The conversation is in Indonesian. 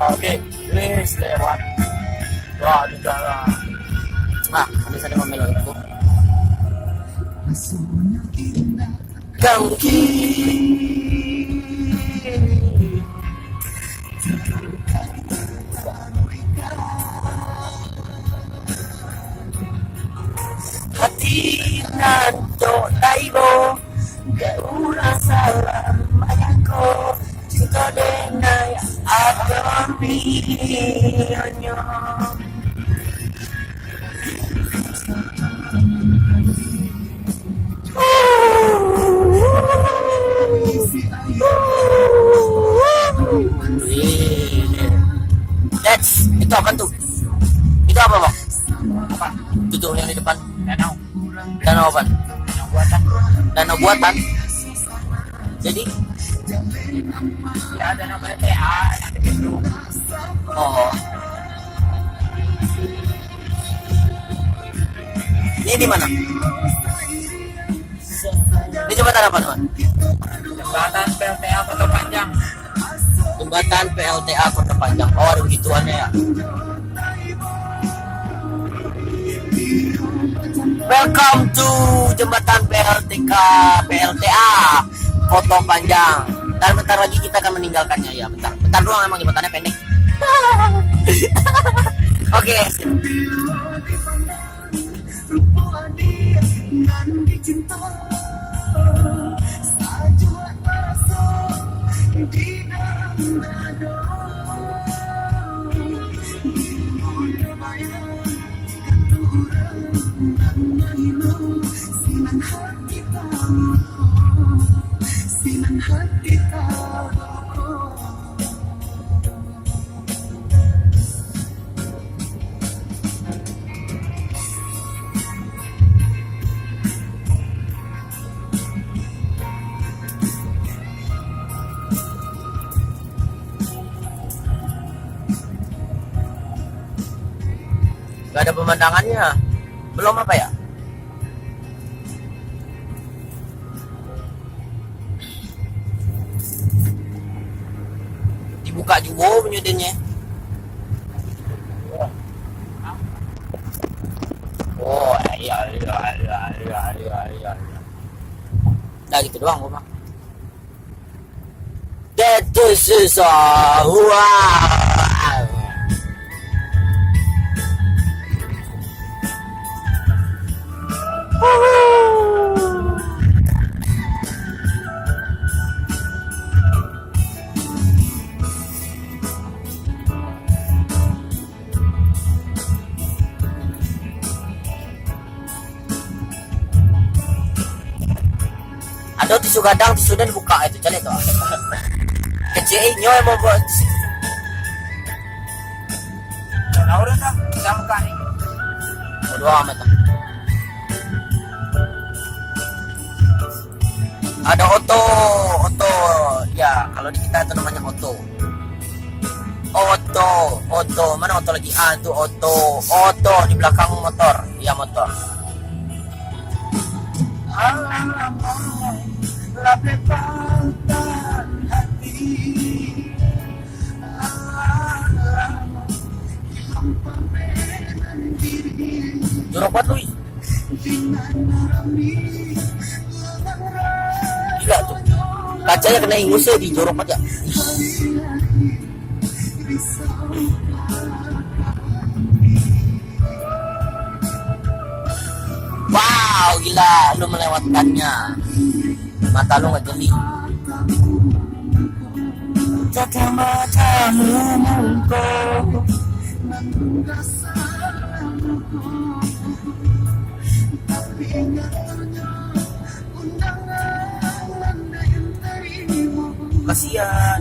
Oke, please lewat. Wah, juga lah. Ah, kami sedang memilih itu. Gangki. Hati nanto taibo, gaura salam mayako. Cinta denai agamionyo. Itu apa tuh? Itu apa, Bang? Apa? Itu yang di depan. Danau. Danau apa? Danau buatan. Danau buatan. Jadi ya ada namanya TA. Oh. Ini di mana? Ini jembatan apa, teman? Jembatan PLTA Kota Panjang. Jembatan PLTA Kota Panjang. Oh, ada begituannya ya. Welcome to jembatan PLTA Kota Panjang. Dan bentar lagi kita akan meninggalkannya ya. Bentar doang, emang jembatannya pendek. Oke. Gak ada pemandangannya. Belum apa ya? Dibuka juga penyudennya. Oh, iya. Nah gitu doang gua mah. Itu susah. Wow. Ada tisu gadang, tisu dan buka itu cale tuh. Kecil nyoy mau buat. Nah, udah dah, kita buka nih. Bodo amat. Ada oto, ya kalau di kita itu namanya oto. Mana oto lagi? Ah, itu oto di belakang motor, ya motor. Jorok banget lu. Gila tuh. Kacanya kena ingusnya dijorok aja. Wow, gila, lu melewatkannya. Mata lu nggak jeli. Tata matamu mungko. Kasihan.